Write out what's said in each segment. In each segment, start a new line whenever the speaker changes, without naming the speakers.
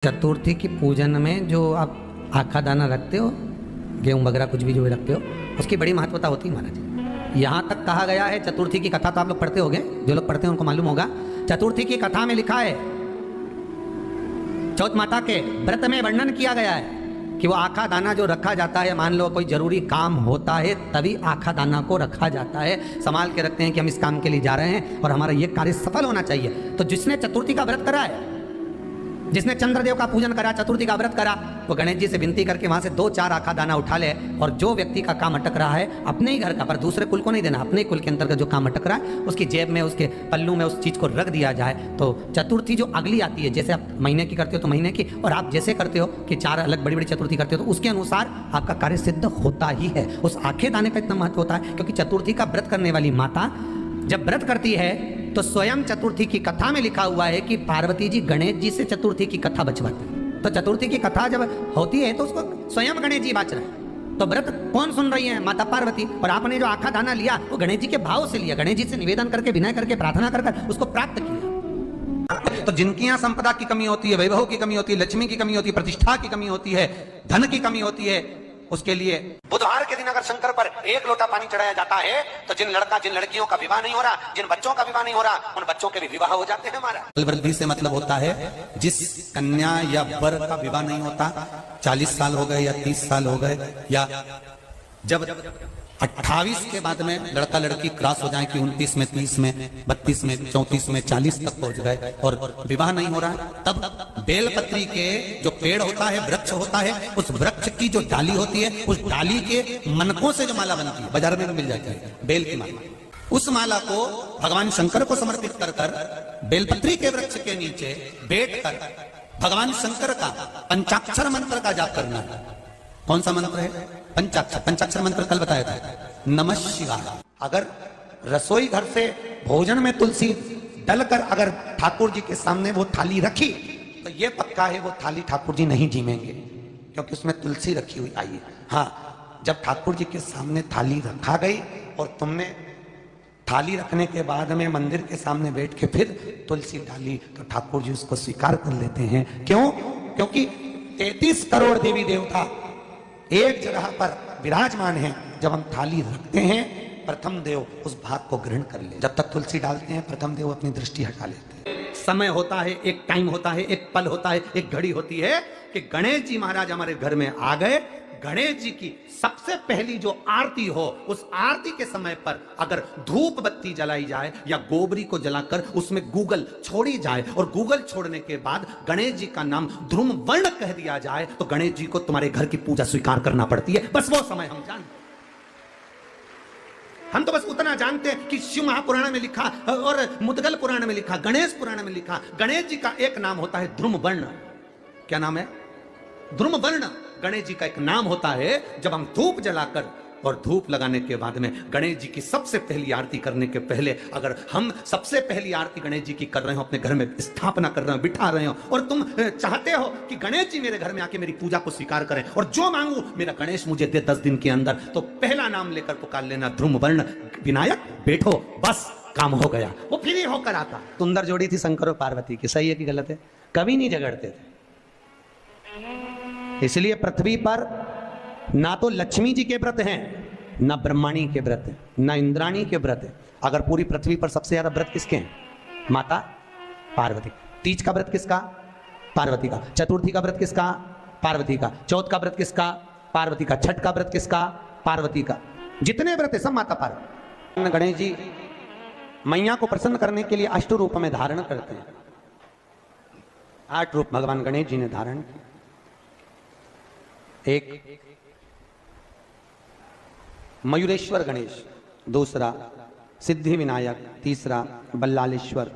चतुर्थी की पूजन में जो आप आखा दाना रखते हो, गेहूं वगैरह कुछ भी जो भी रखते हो, उसकी बड़ी महत्वता होती है महाराज। यहाँ तक कहा गया है, चतुर्थी की कथा तो आप लोग पढ़ते होंगे, जो लोग पढ़ते हैं उनको मालूम होगा। चतुर्थी की कथा में लिखा है, चौथ माता के व्रत में वर्णन किया गया है कि वो आखा दाना जो रखा जाता है, मान लो कोई जरूरी काम होता है तभी आखा दाना को रखा जाता है, संभाल के रखते हैं कि हम इस काम के लिए जा रहे हैं और हमारा ये कार्य सफल होना चाहिए। तो जिसने चतुर्थी का व्रत करा है, जिसने चंद्रदेव का पूजन करा, चतुर्थी का व्रत करा, वो गणेश जी से विनती करके वहां से 2-4 आखा दाना उठा ले, और जो व्यक्ति का काम अटक रहा है अपने ही घर का, पर दूसरे कुल को नहीं देना, अपने कुल के अंतर्गत जो काम अटक रहा है उसकी जेब में, उसके पल्लू में उस चीज को रख दिया जाए। तो चतुर्थी जो अगली आती है, जैसे आप महीने की करते हो तो महीने की, और आप जैसे करते हो कि 4 अलग बड़ी बड़ी चतुर्थी करते हो तो उसके अनुसार आपका कार्य सिद्ध होता ही है। उस आखे दाने का इतना महत्व होता है क्योंकि चतुर्थी का व्रत करने वाली माता जब व्रत करती है तो स्वयं चतुर्थी की कथा में लिखा हुआ है कि पार्वती जी गणेश जी से चतुर्थी की कथा बचवाते हैं। तो चतुर्थी की कथा जब होती है तो उसको स्वयं गणेश जी बच रहे हैं। तो व्रत कौन सुन रही है? माता पार्वती। और आपने जो आखा दाना लिया वो गणेश जी के भाव से लिया, गणेश जी से निवेदन करके, विनय करके, प्रार्थना कर उसको प्राप्त किया। तो जिनकी यहाँ संपदा की कमी होती है, वैभव की कमी होती है, लक्ष्मी की कमी होती है, प्रतिष्ठा की कमी होती है, धन की कमी होती है, उसके लिए बुधवार के दिन अगर शंकर पर 1 लोटा पानी चढ़ाया जाता है तो जिन लड़कियों का विवाह नहीं हो रहा, जिन बच्चों का विवाह नहीं हो रहा, उन बच्चों के भी विवाह हो जाते हैं। हमारा वृद्धि से मतलब होता है जिस कन्या या वर का विवाह नहीं होता, 40 साल हो गए या 30 साल हो गए, या जब 28 के बाद में लड़का लड़की क्रॉस हो जाए कि 29 में, 30 में, 32 में, 34 में, 40 तक पहुंच गए और विवाह नहीं हो रहा है, तब बेलपत्री के जो पेड़ होता है, वृक्ष होता है, उस वृक्ष की जो डाली होती है, उस डाली के मनकों से जो माला बनती है, बाजार में मिल जाती है बेल की माला, उस माला को भगवान शंकर को समर्पित कर कर बेलपत्री के वृक्ष के नीचे बैठकर भगवान शंकर का पंचाक्षर मंत्र का जाप करना है। कौन सा मंत्र है? पंचाक्षर। पंचाक्षर मंत्र कल बताया था, नमः शिवाय। अगर रसोई घर से भोजन में तुलसी डलकर अगर ठाकुर जी के सामने वो थाली रखी तो ये पक्का है वो थाली ठाकुर जी नहीं जीमेंगे, क्योंकि उसमें तुलसी रखी हुई आई है। हाँ, जब ठाकुर जी के सामने थाली रखा गई और तुमने थाली रखने के बाद में मंदिर के सामने बैठ के फिर तुलसी डाली तो ठाकुर जी उसको स्वीकार कर लेते हैं। क्यों? क्योंकि 33 करोड़ देवी देवता एक जगह पर विराजमान है। जब हम थाली रखते हैं, प्रथम देव उस भाग को ग्रहण कर ले। जब तक तुलसी डालते हैं, प्रथम देव अपनी दृष्टि हटा लेते हैं। समय होता है, एक टाइम होता है, एक पल होता है, एक घड़ी होती है कि गणेश जी महाराज हमारे घर में आ गए। गणेश जी की सबसे पहली जो आरती हो, उस आरती के समय पर अगर धूप बत्ती जलाई जाए या गोबरी को जलाकर उसमें गूगल छोड़ी जाए और गूगल छोड़ने के बाद गणेश जी का नाम ध्रुम वर्ण कह दिया जाए तो गणेश जी को तुम्हारे घर की पूजा स्वीकार करना पड़ती है। बस वो समय हम जानते, हम तो बस उतना जानते हैं कि शिव महापुराण में लिखा और मुदगल पुराण में लिखा, गणेश पुराण में लिखा, गणेश जी का एक नाम होता है ध्रुम वर्ण। क्या नाम है? ध्रुम वर्ण गणेश जी का एक नाम होता है। जब हम धूप जलाकर और धूप लगाने के बाद में गणेश जी की सबसे पहली आरती करने के पहले अगर हम सबसे पहली आरती गणेश जी की कर रहे हो, अपने घर में स्थापना कर रहे हो, बिठा रहे हो, और तुम चाहते हो कि गणेश जी मेरे घर में आके मेरी पूजा को स्वीकार करें और जो मांगू मेरा गणेश मुझे दे 10 दिन के अंदर, तो पहला नाम लेकर पुकार लेना, ध्रुम वर्ण विनायक बैठो, बस काम हो गया। वो फिर ही होकर आता। सुंदर जोड़ी थी शंकर और पार्वती की, सही है कि गलत है? कभी नहीं झगड़ते थे। इसलिए पृथ्वी पर ना तो लक्ष्मी जी के व्रत हैं, ना ब्रह्माणी के व्रत हैं, ना इंद्राणी के व्रत हैं। अगर पूरी पृथ्वी पर सबसे ज्यादा व्रत किसके हैं? माता पार्वती। तीज का व्रत किसका? पार्वती का। चतुर्थी का व्रत किसका? पार्वती का। चौथ का व्रत किसका? पार्वती का। छठ का व्रत किसका? पार्वती का। जितने व्रत है सब माता पार्वती। गणेश जी मैया को प्रसन्न करने के लिए 8 रूप में धारण करते हैं। 8 रूप भगवान गणेश जी ने धारण किए। एक मयूरेश्वर गणेश, दूसरा सिद्धि विनायक, तीसरा बल्लालेश्वर,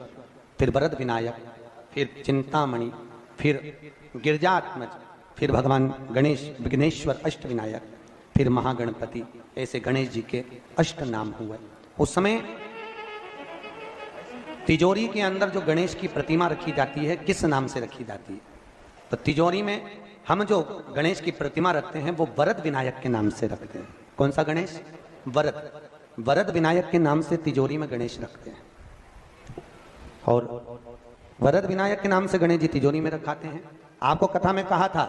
फिर वरद विनायक, फिर चिंतामणि, फिर गिरजात्मज, फिर भगवान गणेश विघ्नेश्वर अष्ट विनायक, फिर महागणपति। ऐसे गणेश जी के 8 नाम हुए। उस समय तिजोरी के अंदर जो गणेश की प्रतिमा रखी जाती है, किस नाम से रखी जाती है? तो तिजोरी में हम जो गणेश की प्रतिमा रखते हैं वो वरद विनायक के नाम से रखते हैं। कौन सा गणेश? वरद। वरद विनायक के नाम से तिजोरी में गणेश रखते हैं और वरद विनायक के नाम से गणेश जी तिजोरी में रखाते हैं। आपको कथा में कहा था,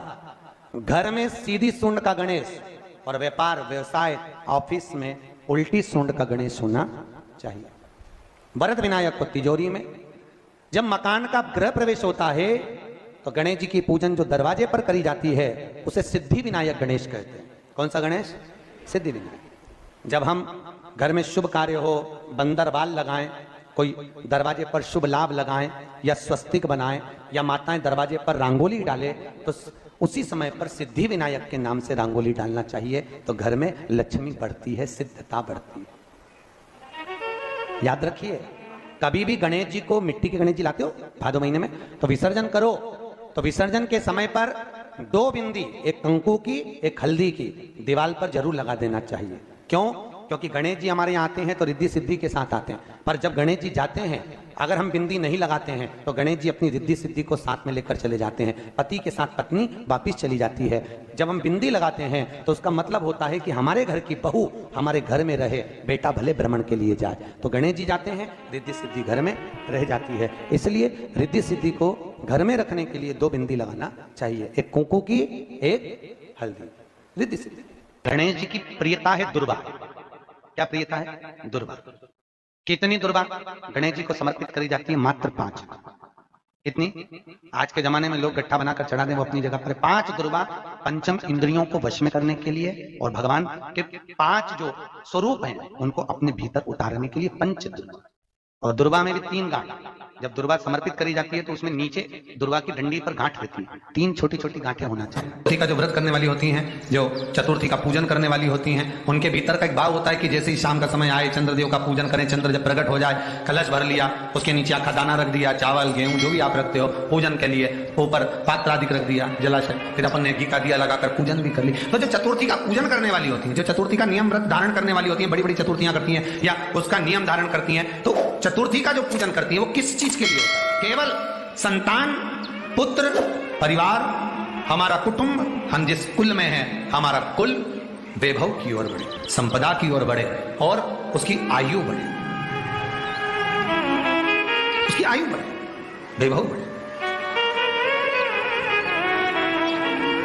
घर में सीधी सूंड का गणेश और व्यापार व्यवसाय ऑफिस में उल्टी सूंड का गणेश होना चाहिए। भरत विनायक को तिजोरी में, जब मकान का गृह प्रवेश होता है तो गणेश जी की पूजन जो दरवाजे पर करी जाती है उसे सिद्धि विनायक गणेश कहते हैं। कौन सा गणेश? सिद्धि विनायक। जब हम घर में शुभ कार्य हो, बंदरवाल लगाएं, कोई दरवाजे पर शुभ लाभ लगाएं या स्वस्तिक बनाएं या माताएं दरवाजे पर रंगोली डालें तो उसी समय पर सिद्धि विनायक के नाम से रंगोली डालना चाहिए, तो घर में लक्ष्मी बढ़ती है, सिद्धता बढ़ती है। याद रखिए, कभी भी गणेश जी को, मिट्टी के गणेश जी लाते हो भादो महीने में, तो विसर्जन करो तो विसर्जन के समय पर 2 बिंदी, एक कंकु की एक हल्दी की, दीवार पर जरूर लगा देना चाहिए। क्यों? क्योंकि गणेश जी हमारे यहाँ आते हैं तो रिद्धि सिद्धि के साथ आते हैं, पर जब गणेश जी जाते हैं अगर हम बिंदी नहीं लगाते हैं तो गणेश जी अपनी रिद्धि सिद्धि को साथ में लेकर चले जाते हैं। पति के साथ पत्नी वापिस चली जाती है। जब हम बिंदी लगाते हैं तो उसका मतलब होता है कि हमारे घर की बहू हमारे घर में रहे, बेटा भले भ्रमण के लिए जाए। तो गणेश जी जाते हैं, रिद्धि सिद्धि घर में रह जाती है। इसलिए रिद्धि सिद्धि को घर में रखने के लिए 2 बिंदी लगाना चाहिए, एक कुंकू की एक हल्दी, रिद्धि सिद्धि। गणेश जी की प्रियता है दुर्वा। क्या प्रियता है? दुर्वा। कितनी दुर्वा गणेश जी को समर्पित करी जाती है? मात्र 5। कितनी? आज के जमाने में लोग गट्ठा बनाकर चढ़ा दें, वो अपनी जगह पर 5 दुर्वा पंचम इंद्रियों को वश में करने के लिए और भगवान के 5 जो स्वरूप हैं उनको अपने भीतर उतारने के लिए 5 दुर्वा। और दुर्वा में भी 3 गांठ। जब दुर्वा समर्पित करी जाती है तो उसमें नीचे दुर्वा की डंडी पर गांठ रहती है, 3 छोटी छोटी गांठें होना चाहिए। चतुर्थी का जो व्रत करने वाली होती हैं, जो चतुर्थी का पूजन करने वाली होती हैं, उनके भीतर का एक भाव होता है कि जैसे ही शाम का समय आए चंद्रदेव का पूजन करें, चंद्र जब प्रकट हो जाए, कलश भर लिया, उसके नीचे आखा दाना रख दिया, चावल गेहूं जो भी आप रखते हो पूजन के लिए, ऊपर पात्र आदि रख दिया, जलाशय, फिर अपन ने घी का दिया लगाकर पूजन भी कर ली। तो जो चतुर्थी का पूजन करने वाली होती है, जो चतुर्थी का नियम व्रत धारण करने वाली होती है, बड़ी बड़ी चतुर्थियां करती हैं या उसका नियम धारण करती हैं, तो चतुर्थी का जो पूजन करती है वो किस चीज के लिए होता है? केवल संतान, पुत्र, परिवार, हमारा कुटुंब, हम जिस कुल में हैं, हमारा कुल वैभव की ओर बढ़े, संपदा की ओर बढ़े और उसकी आयु बढ़े, उसकी आयु बढ़े, वैभव बढ़े।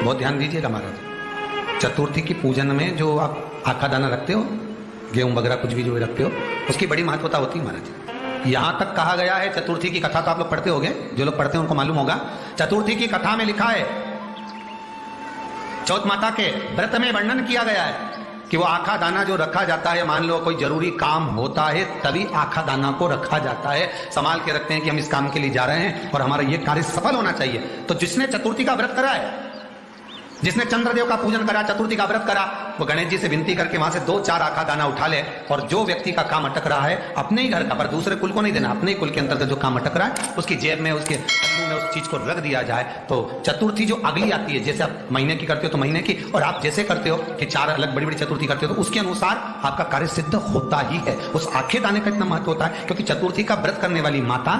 बहुत ध्यान दीजिएगा महाराज, चतुर्थी की पूजन में जो आप आखा दाना रखते हो, गेहूं वगैरह कुछ भी जो रखते हो, उसकी बड़ी महत्वता होती है महाराज। यहां तक कहा गया है, चतुर्थी की कथा तो आप लोग पढ़ते होंगे, जो लोग पढ़ते हैं उनको मालूम होगा, चतुर्थी की कथा में लिखा है, चौथ माता के व्रत में वर्णन किया गया है कि वो आखा दाना जो रखा जाता है, मान लो कोई जरूरी काम होता है तभी आखा दाना को रखा जाता है, संभाल के रखते हैं कि हम इस काम के लिए जा रहे हैं और हमारा ये कार्य सफल होना चाहिए। तो जिसने चतुर्थी का व्रत करा है, जिसने चंद्रदेव का पूजन करा, चतुर्थी का व्रत करा, वो गणेश जी से विनती करके वहां से 2-4 आखा दाना उठा ले, और जो व्यक्ति का काम अटक रहा है अपने ही घर का, पर दूसरे कुल को नहीं देना, अपने ही कुल के अंतर्गत जो काम अटक रहा है उसकी जेब में, उसके में उस चीज को रख दिया जाए। तो चतुर्थी जो अगली आती है, जैसे आप महीने की करते हो तो महीने की, और आप जैसे करते हो कि 4 अलग बड़ी बड़ी चतुर्थी करते हो तो उसके अनुसार आपका कार्य सिद्ध होता ही है। उस आखे दाने का इतना महत्व होता है क्योंकि चतुर्थी का व्रत करने वाली माता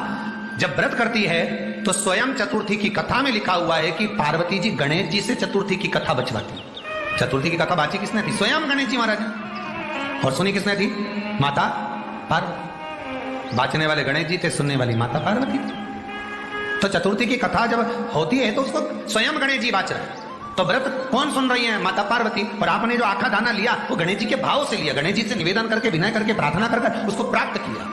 जब व्रत करती है तो स्वयं चतुर्थी की कथा में लिखा हुआ है कि पार्वती जी गणेश जी से चतुर्थी की कथा बचवाती। चतुर्थी की कथा बाची किसने थी? स्वयं गणेश जी महाराज। और सुनी किसने थी? माता पार्वती। बाचने वाले गणेश जी थे, सुनने वाली माता पार्वती। तो चतुर्थी की कथा जब होती है तो उसको स्वयं गणेश जी बाच रहे हैं। तो व्रत कौन सुन रही है? माता पार्वती। और आपने जो आखा दाना लिया वो गणेश जी के भाव से लिया, गणेश जी से निवेदन करके, विनय करके, प्रार्थना करके उसको प्राप्त किया।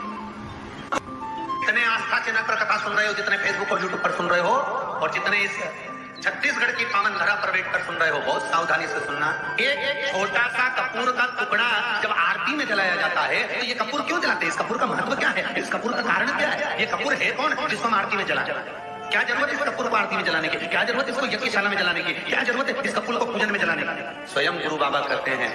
जितने आस्था चैनल पर कथा सुन रहे हो, जितने फेसबुक और यूट्यूब पर सुन रहे हो, और जितने इस छत्तीसगढ़ की पावन धरा पर बैठकर सुन रहे हो, बहुत सावधानी से सुनना। एक छोटा सा कपूर का टुकड़ा जब आरती में जलाया जाता है तो ये कपूर क्यों जलाते हैं? इस कपूर का महत्व क्या है? इस कपूर का कारण क्या है? ये कपूर है कौन जिसको हम आरती में जला? क्या जरूरत है इस कपूर को आरती में जलाने की? क्या जरूरत है इसको यज्ञशाला में जलाने की? क्या जरूरत है इस कपूर को पूजन में जलाने की? स्वयं गुरु बाबा कहते हैं,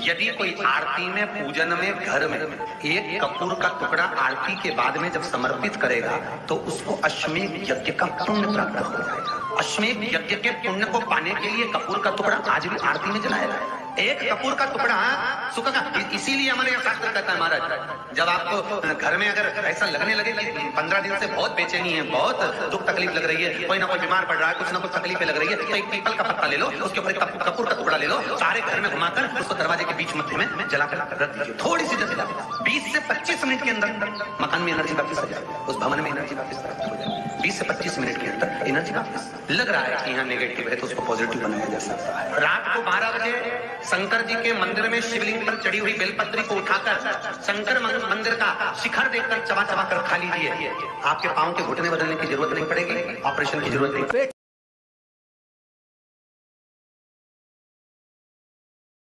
यदि कोई आरती में, पूजन में, घर में एक कपूर का टुकड़ा आरती के बाद में जब समर्पित करेगा तो उसको अश्वमेध यज्ञ का पुण्य प्राप्त हो जाएगा। अश्वमेध यज्ञ के पुण्य को पाने के लिए कपूर का टुकड़ा आज भी आरती में जलाया जाए। एक कपूर का टुकड़ा सुख का, इसीलिए हमारे यहाँ शास्त्र कहता है महाराज, जब आपको घर में अगर ऐसा लगने लगे कि 15 दिन से बहुत बेचैनी है, बहुत दुख तकलीफ लग रही है, कोई ना कोई बीमार पड़ रहा है, कुछ ना कुछ तकलीफें लग रही है, तो एक पीपल का पत्ता ले लो, उसके ऊपर कपूर का टुकड़ा ले लो, सारे घर में घुमाकर उसको दरवाजे के बीच मध्य में जलाकर रख दीजिए। थोड़ी सी जला 20 से 25 मिनट के अंदर मकान में एनर्जी वापस आ जाए, उस भवन में एनर्जी वापस हो जाए। 20 से 25 मिनट के अंदर एनर्जी वापस। लग रहा है कि यहाँ नेगेटिव है तो उसको पॉजिटिव बनाया जा सकता है। रात को 12 बजे शंकर जी के मंदिर में शिवलिंग पर चढ़ी हुई बेलपत्री को उठाकर शंकर मंदिर का शिखर देखकर चबा चबा कर खा लीजिए। आपके पाँव के घुटने बदलने की जरूरत नहीं पड़ेगी, ऑपरेशन की जरूरत नहीं।